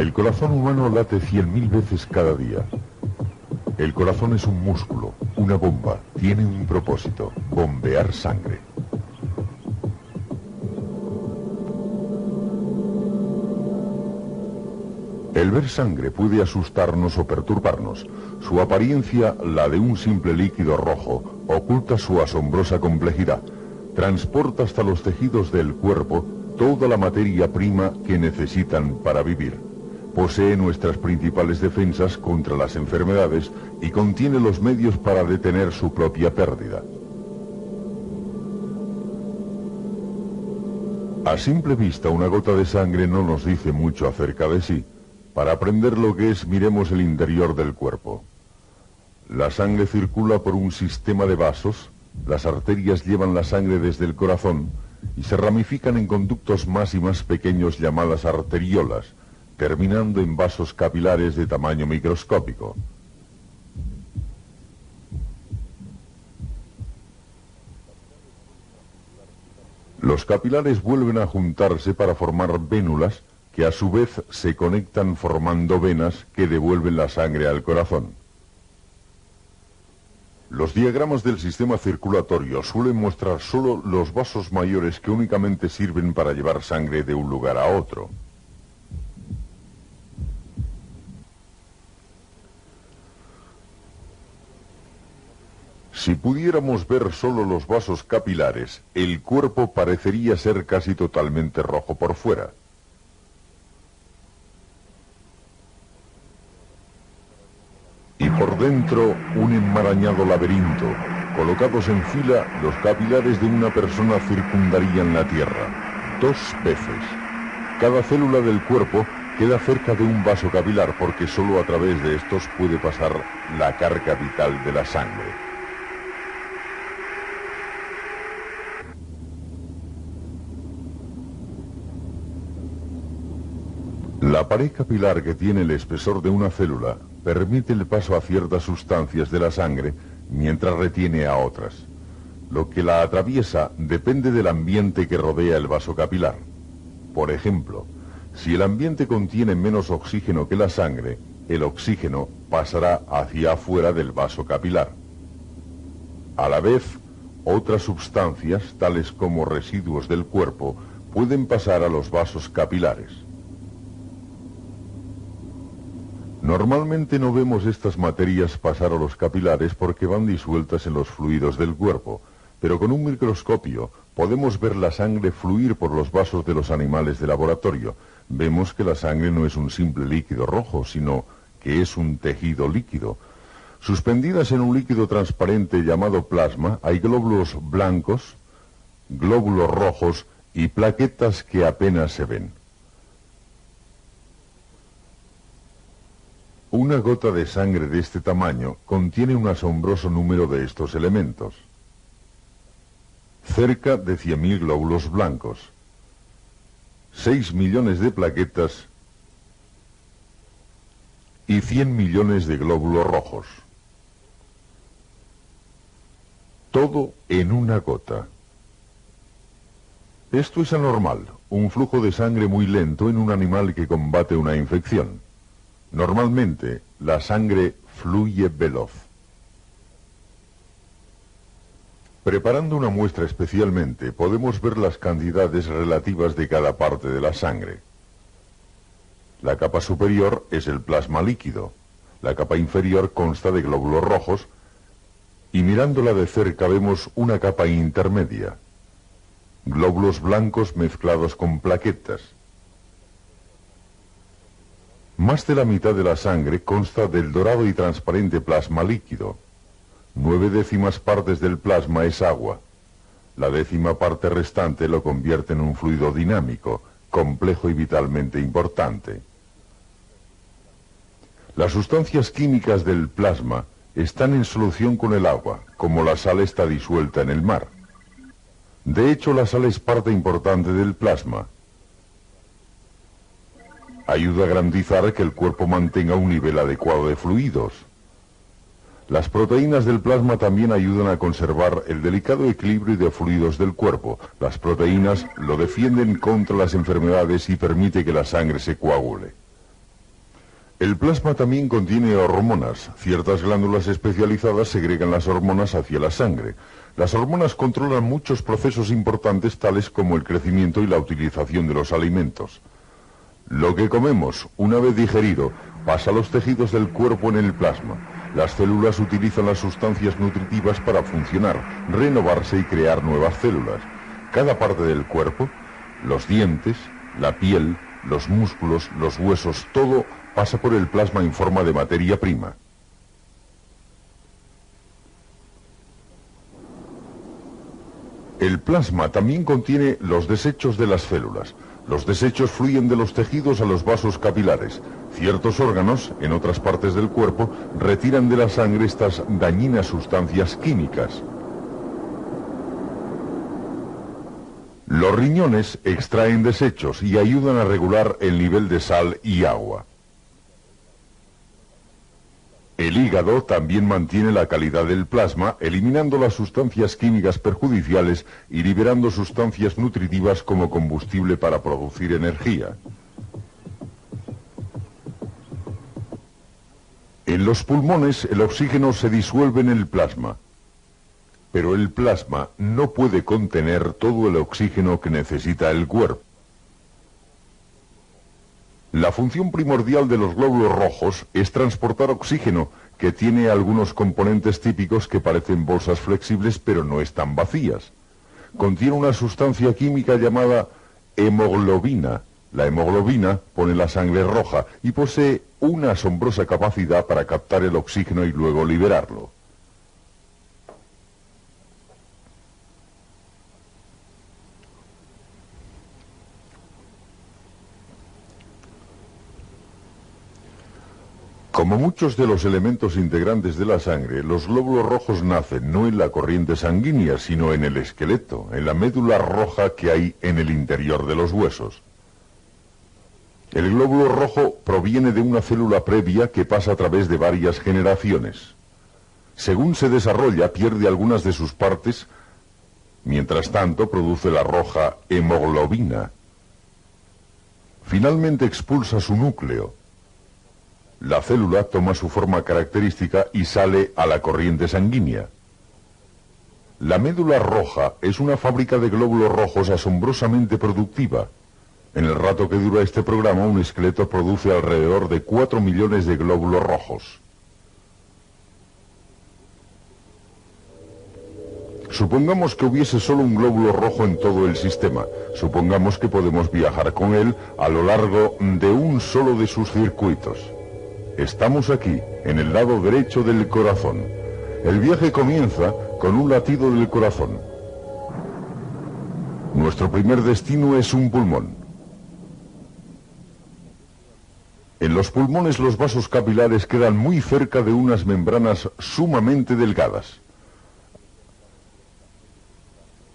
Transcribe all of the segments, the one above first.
El corazón humano late 100.000 veces cada día. El corazón es un músculo, una bomba, tiene un propósito: bombear sangre. El ver sangre puede asustarnos o perturbarnos. Su apariencia, la de un simple líquido rojo, oculta su asombrosa complejidad. Transporta hasta los tejidos del cuerpo toda la materia prima que necesitan para vivir. Posee nuestras principales defensas contra las enfermedades y contiene los medios para detener su propia pérdida. A simple vista, una gota de sangre no nos dice mucho acerca de sí. Para aprender lo que es, miremos el interior del cuerpo. La sangre circula por un sistema de vasos, las arterias llevan la sangre desde el corazón y se ramifican en conductos más y más pequeños llamadas arteriolas, terminando en vasos capilares de tamaño microscópico. Los capilares vuelven a juntarse para formar vénulas, que a su vez se conectan formando venas que devuelven la sangre al corazón. Los diagramas del sistema circulatorio suelen mostrar solo los vasos mayores que únicamente sirven para llevar sangre de un lugar a otro. Si pudiéramos ver solo los vasos capilares, el cuerpo parecería ser casi totalmente rojo por fuera. Y por dentro, un enmarañado laberinto. Colocados en fila, los capilares de una persona circundarían la Tierra 2 veces. Cada célula del cuerpo queda cerca de un vaso capilar porque solo a través de estos puede pasar la carga vital de la sangre. La pared capilar, que tiene el espesor de una célula, permite el paso a ciertas sustancias de la sangre mientras retiene a otras. Lo que la atraviesa depende del ambiente que rodea el vaso capilar. Por ejemplo, si el ambiente contiene menos oxígeno que la sangre, el oxígeno pasará hacia afuera del vaso capilar. A la vez, otras sustancias, tales como residuos del cuerpo, pueden pasar a los vasos capilares. Normalmente no vemos estas materias pasar a los capilares porque van disueltas en los fluidos del cuerpo, pero con un microscopio podemos ver la sangre fluir por los vasos de los animales de laboratorio. Vemos que la sangre no es un simple líquido rojo, sino que es un tejido líquido. Suspendidas en un líquido transparente llamado plasma, hay glóbulos blancos, glóbulos rojos y plaquetas que apenas se ven. Una gota de sangre de este tamaño contiene un asombroso número de estos elementos. Cerca de 100.000 glóbulos blancos, 6 millones de plaquetas y 100 millones de glóbulos rojos. Todo en una gota. Esto es anormal, un flujo de sangre muy lento en un animal que combate una infección. Normalmente, la sangre fluye veloz. Preparando una muestra especialmente, podemos ver las cantidades relativas de cada parte de la sangre. La capa superior es el plasma líquido. La capa inferior consta de glóbulos rojos y mirándola de cerca vemos una capa intermedia. Glóbulos blancos mezclados con plaquetas. Más de la mitad de la sangre consta del dorado y transparente plasma líquido. 9/10 partes del plasma es agua. La 10ª parte restante lo convierte en un fluido dinámico, complejo y vitalmente importante. Las sustancias químicas del plasma están en solución con el agua, como la sal está disuelta en el mar. De hecho, la sal es parte importante del plasma. Ayuda a garantizar que el cuerpo mantenga un nivel adecuado de fluidos. Las proteínas del plasma también ayudan a conservar el delicado equilibrio de fluidos del cuerpo. Las proteínas lo defienden contra las enfermedades y permite que la sangre se coagule. El plasma también contiene hormonas. Ciertas glándulas especializadas segregan las hormonas hacia la sangre. Las hormonas controlan muchos procesos importantes tales como el crecimiento y la utilización de los alimentos. Lo que comemos, una vez digerido, pasa a los tejidos del cuerpo en el plasma. Las células utilizan las sustancias nutritivas para funcionar, renovarse y crear nuevas células. Cada parte del cuerpo, los dientes, la piel, los músculos, los huesos, todo pasa por el plasma en forma de materia prima. El plasma también contiene los desechos de las células. Los desechos fluyen de los tejidos a los vasos capilares. Ciertos órganos, en otras partes del cuerpo, retiran de la sangre estas dañinas sustancias químicas. Los riñones extraen desechos y ayudan a regular el nivel de sal y agua. El hígado también mantiene la calidad del plasma, eliminando las sustancias químicas perjudiciales y liberando sustancias nutritivas como combustible para producir energía. En los pulmones el oxígeno se disuelve en el plasma, pero el plasma no puede contener todo el oxígeno que necesita el cuerpo. La función primordial de los glóbulos rojos es transportar oxígeno, que tiene algunos componentes típicos que parecen bolsas flexibles pero no están vacías. Contiene una sustancia química llamada hemoglobina. La hemoglobina pone la sangre roja y posee una asombrosa capacidad para captar el oxígeno y luego liberarlo. Como muchos de los elementos integrantes de la sangre, los glóbulos rojos nacen no en la corriente sanguínea, sino en el esqueleto, en la médula roja que hay en el interior de los huesos. El glóbulo rojo proviene de una célula previa que pasa a través de varias generaciones. Según se desarrolla, pierde algunas de sus partes, mientras tanto produce la roja hemoglobina. Finalmente expulsa su núcleo. La célula toma su forma característica y sale a la corriente sanguínea. La médula roja es una fábrica de glóbulos rojos asombrosamente productiva. En el rato que dura este programa, un esqueleto produce alrededor de 4 millones de glóbulos rojos. Supongamos que hubiese solo un glóbulo rojo en todo el sistema. Supongamos que podemos viajar con él a lo largo de un solo de sus circuitos. Estamos aquí, en el lado derecho del corazón. El viaje comienza con un latido del corazón. Nuestro primer destino es un pulmón. En los pulmones los vasos capilares quedan muy cerca de unas membranas sumamente delgadas.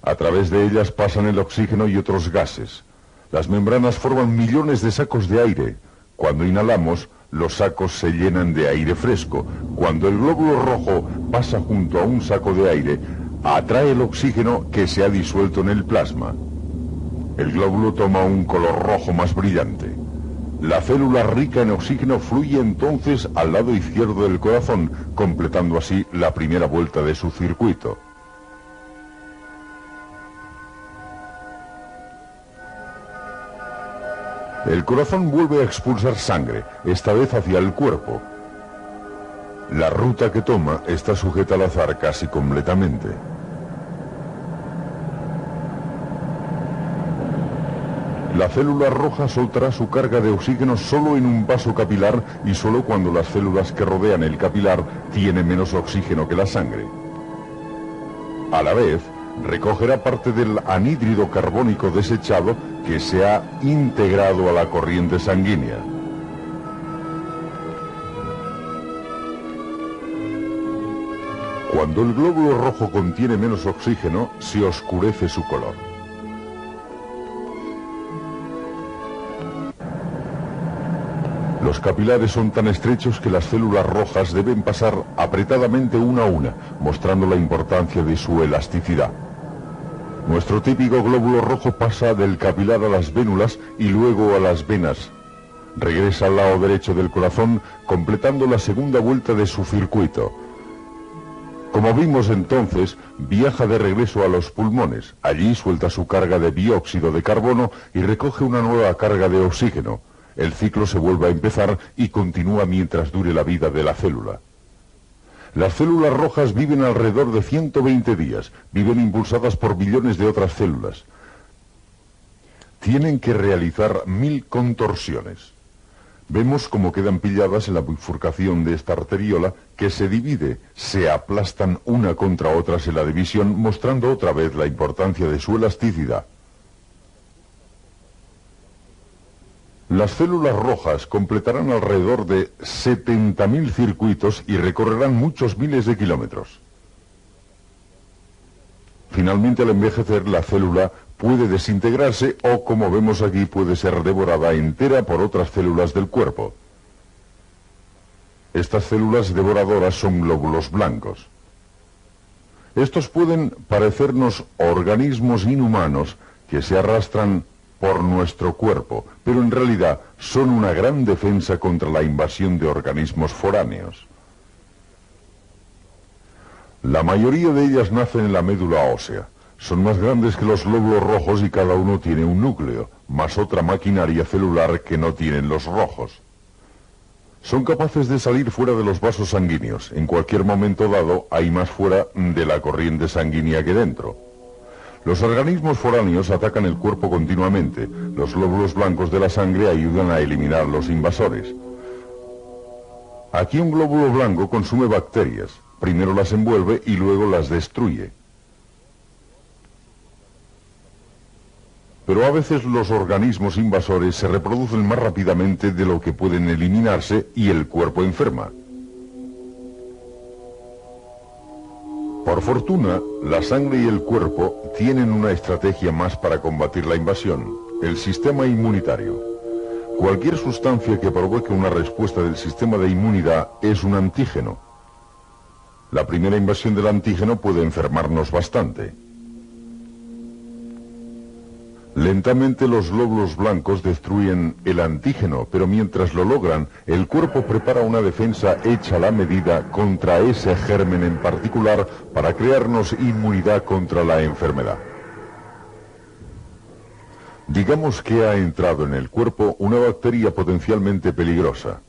A través de ellas pasan el oxígeno y otros gases. Las membranas forman millones de sacos de aire. Cuando inhalamos, los sacos se llenan de aire fresco. Cuando el glóbulo rojo pasa junto a un saco de aire, atrae el oxígeno que se ha disuelto en el plasma. El glóbulo toma un color rojo más brillante. La célula rica en oxígeno fluye entonces al lado izquierdo del corazón, completando así la primera vuelta de su circuito. El corazón vuelve a expulsar sangre, esta vez hacia el cuerpo. La ruta que toma está sujeta al azar casi completamente. La célula roja soltará su carga de oxígeno solo en un vaso capilar y solo cuando las células que rodean el capilar tienen menos oxígeno que la sangre. A la vez, recogerá parte del anhídrido carbónico desechado que se ha integrado a la corriente sanguínea. Cuando el glóbulo rojo contiene menos oxígeno, se oscurece su color. Los capilares son tan estrechos que las células rojas deben pasar apretadamente una a una, mostrando la importancia de su elasticidad. Nuestro típico glóbulo rojo pasa del capilar a las vénulas y luego a las venas. Regresa al lado derecho del corazón, completando la segunda vuelta de su circuito. Como vimos entonces, viaja de regreso a los pulmones. Allí suelta su carga de dióxido de carbono y recoge una nueva carga de oxígeno. El ciclo se vuelve a empezar y continúa mientras dure la vida de la célula. Las células rojas viven alrededor de 120 días. Viven impulsadas por billones de otras células. Tienen que realizar 1000 contorsiones. Vemos cómo quedan pilladas en la bifurcación de esta arteriola, que se divide, se aplastan una contra otras en la división, mostrando otra vez la importancia de su elasticidad. Las células rojas completarán alrededor de 70.000 circuitos y recorrerán muchos miles de kilómetros. Finalmente, al envejecer, la célula puede desintegrarse o, como vemos aquí, puede ser devorada entera por otras células del cuerpo. Estas células devoradoras son glóbulos blancos. Estos pueden parecernos organismos inhumanos que se arrastran por nuestro cuerpo, pero en realidad son una gran defensa contra la invasión de organismos foráneos. La mayoría de ellas nacen en la médula ósea. Son más grandes que los glóbulos rojos y cada uno tiene un núcleo, más otra maquinaria celular que no tienen los rojos. Son capaces de salir fuera de los vasos sanguíneos. En cualquier momento dado hay más fuera de la corriente sanguínea que dentro. Los organismos foráneos atacan el cuerpo continuamente. Los glóbulos blancos de la sangre ayudan a eliminar los invasores. Aquí un glóbulo blanco consume bacterias. Primero las envuelve y luego las destruye. Pero a veces los organismos invasores se reproducen más rápidamente de lo que pueden eliminarse y el cuerpo enferma. Por fortuna, la sangre y el cuerpo tienen una estrategia más para combatir la invasión: el sistema inmunitario. Cualquier sustancia que provoque una respuesta del sistema de inmunidad es un antígeno. La primera invasión del antígeno puede enfermarnos bastante. Lentamente los glóbulos blancos destruyen el antígeno, pero mientras lo logran, el cuerpo prepara una defensa hecha a la medida contra ese germen en particular para crearnos inmunidad contra la enfermedad. Digamos que ha entrado en el cuerpo una bacteria potencialmente peligrosa.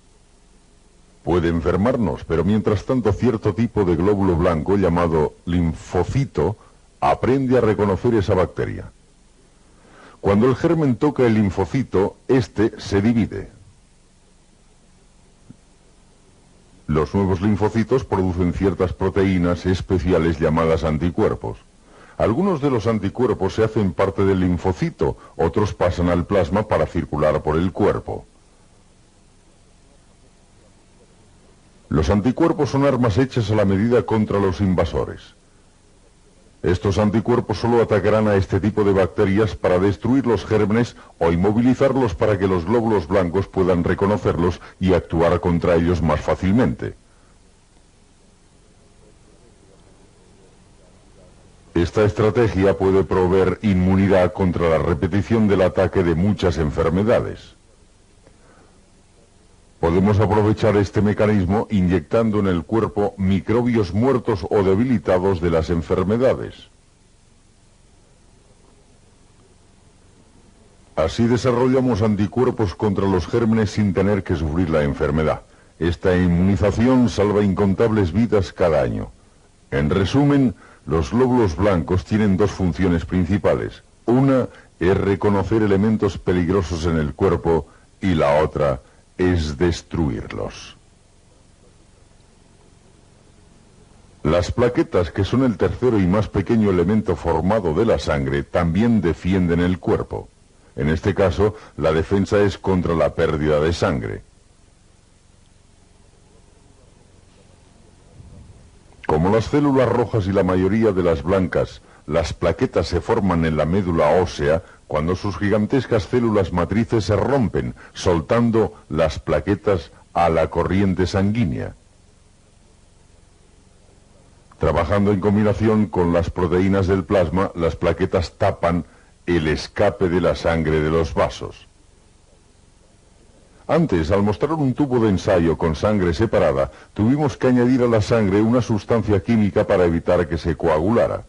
Puede enfermarnos, pero mientras tanto cierto tipo de glóbulo blanco llamado linfocito aprende a reconocer esa bacteria. Cuando el germen toca el linfocito, este se divide. Los nuevos linfocitos producen ciertas proteínas especiales llamadas anticuerpos. Algunos de los anticuerpos se hacen parte del linfocito, otros pasan al plasma para circular por el cuerpo. Los anticuerpos son armas hechas a la medida contra los invasores. Estos anticuerpos solo atacarán a este tipo de bacterias para destruir los gérmenes o inmovilizarlos para que los glóbulos blancos puedan reconocerlos y actuar contra ellos más fácilmente. Esta estrategia puede proveer inmunidad contra la repetición del ataque de muchas enfermedades. Podemos aprovechar este mecanismo inyectando en el cuerpo microbios muertos o debilitados de las enfermedades. Así desarrollamos anticuerpos contra los gérmenes sin tener que sufrir la enfermedad. Esta inmunización salva incontables vidas cada año. En resumen, los glóbulos blancos tienen dos funciones principales. Una es reconocer elementos peligrosos en el cuerpo y la otra es destruirlos. Las plaquetas, que son el tercero y más pequeño elemento formado de la sangre, también defienden el cuerpo. En este caso, la defensa es contra la pérdida de sangre. Como las células rojas y la mayoría de las blancas, las plaquetas se forman en la médula ósea, cuando sus gigantescas células matrices se rompen, soltando las plaquetas a la corriente sanguínea. Trabajando en combinación con las proteínas del plasma, las plaquetas tapan el escape de la sangre de los vasos. Antes, al mostrar un tubo de ensayo con sangre separada, tuvimos que añadir a la sangre una sustancia química para evitar que se coagulara.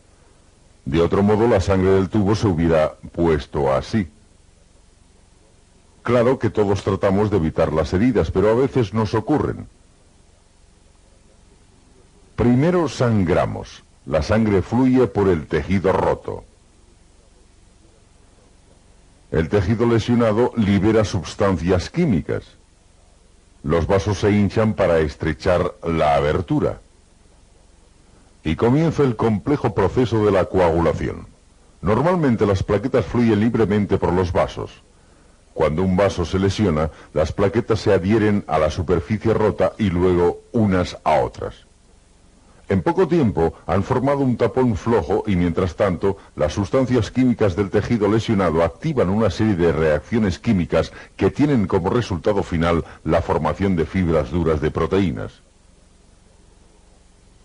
De otro modo, la sangre del tubo se hubiera puesto así. Claro que todos tratamos de evitar las heridas, pero a veces nos ocurren. Primero sangramos. La sangre fluye por el tejido roto. El tejido lesionado libera sustancias químicas. Los vasos se hinchan para estrechar la abertura. Y comienza el complejo proceso de la coagulación. Normalmente las plaquetas fluyen libremente por los vasos. Cuando un vaso se lesiona, las plaquetas se adhieren a la superficie rota y luego unas a otras. En poco tiempo han formado un tapón flojo y mientras tanto las sustancias químicas del tejido lesionado activan una serie de reacciones químicas que tienen como resultado final la formación de fibras duras de proteínas.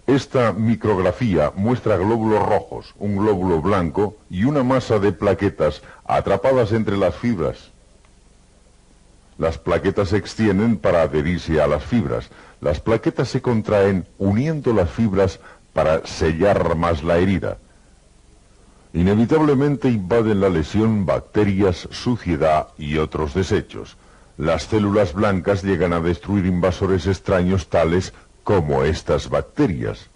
Esta micrografía muestra glóbulos rojos, un glóbulo blanco y una masa de plaquetas atrapadas entre las fibras. Las plaquetas se extienden para adherirse a las fibras. Las plaquetas se contraen uniendo las fibras para sellar más la herida. Inevitablemente invaden la lesión bacterias, suciedad y otros desechos. Las células blancas llegan a destruir invasores extraños tales como estas bacterias.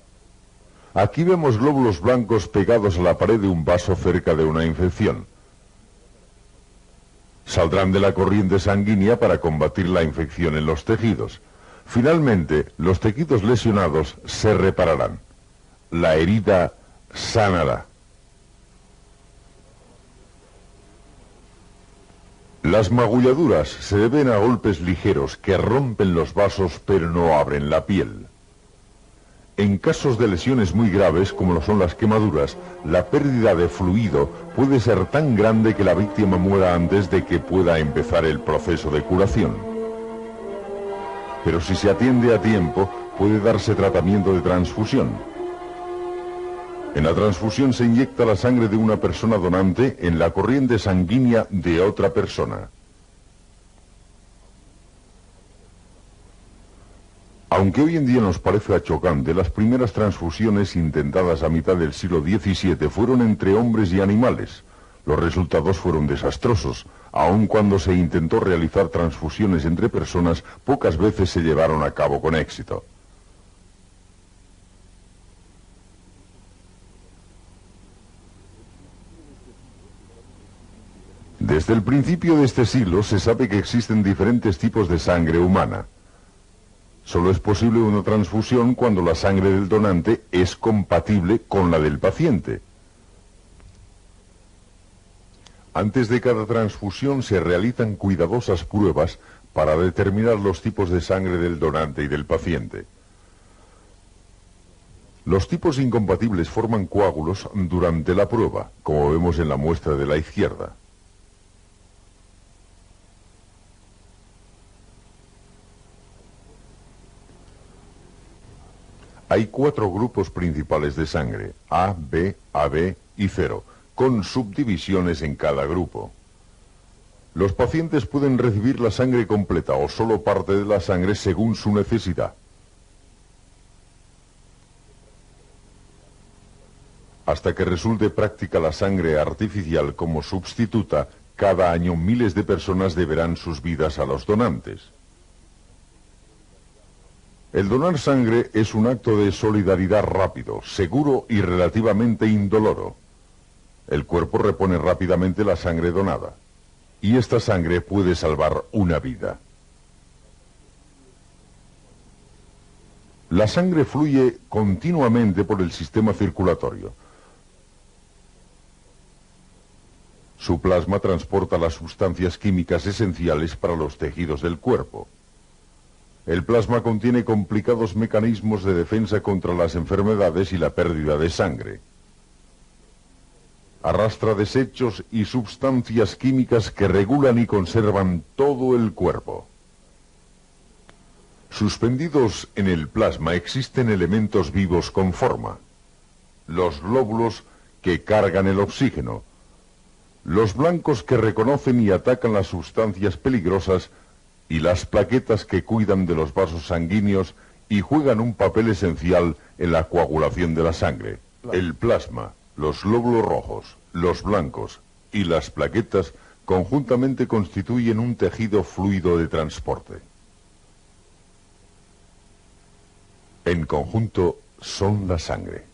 Aquí vemos glóbulos blancos pegados a la pared de un vaso cerca de una infección. Saldrán de la corriente sanguínea para combatir la infección en los tejidos. Finalmente, los tejidos lesionados se repararán. La herida sanará. Las magulladuras se deben a golpes ligeros que rompen los vasos pero no abren la piel. En casos de lesiones muy graves, como lo son las quemaduras, la pérdida de fluido puede ser tan grande que la víctima muera antes de que pueda empezar el proceso de curación. Pero si se atiende a tiempo, puede darse tratamiento de transfusión. En la transfusión se inyecta la sangre de una persona donante en la corriente sanguínea de otra persona. Aunque hoy en día nos parezca chocante, las primeras transfusiones intentadas a mitad del siglo XVII fueron entre hombres y animales. Los resultados fueron desastrosos. Aun cuando se intentó realizar transfusiones entre personas, pocas veces se llevaron a cabo con éxito. Desde el principio de este siglo se sabe que existen diferentes tipos de sangre humana. Solo es posible una transfusión cuando la sangre del donante es compatible con la del paciente. Antes de cada transfusión se realizan cuidadosas pruebas para determinar los tipos de sangre del donante y del paciente. Los tipos incompatibles forman coágulos durante la prueba, como vemos en la muestra de la izquierda. Hay 4 grupos principales de sangre, A, B, AB y 0, con subdivisiones en cada grupo. Los pacientes pueden recibir la sangre completa o solo parte de la sangre según su necesidad. Hasta que resulte práctica la sangre artificial como sustituta, cada año miles de personas deberán sus vidas a los donantes. El donar sangre es un acto de solidaridad rápido, seguro y relativamente indoloro. El cuerpo repone rápidamente la sangre donada, y esta sangre puede salvar una vida. La sangre fluye continuamente por el sistema circulatorio. Su plasma transporta las sustancias químicas esenciales para los tejidos del cuerpo. El plasma contiene complicados mecanismos de defensa contra las enfermedades y la pérdida de sangre. Arrastra desechos y sustancias químicas que regulan y conservan todo el cuerpo. Suspendidos en el plasma existen elementos vivos con forma. Los glóbulos que cargan el oxígeno. Los blancos que reconocen y atacan las sustancias peligrosas y las plaquetas que cuidan de los vasos sanguíneos y juegan un papel esencial en la coagulación de la sangre. El plasma, los glóbulos rojos, los blancos y las plaquetas conjuntamente constituyen un tejido fluido de transporte. En conjunto son la sangre.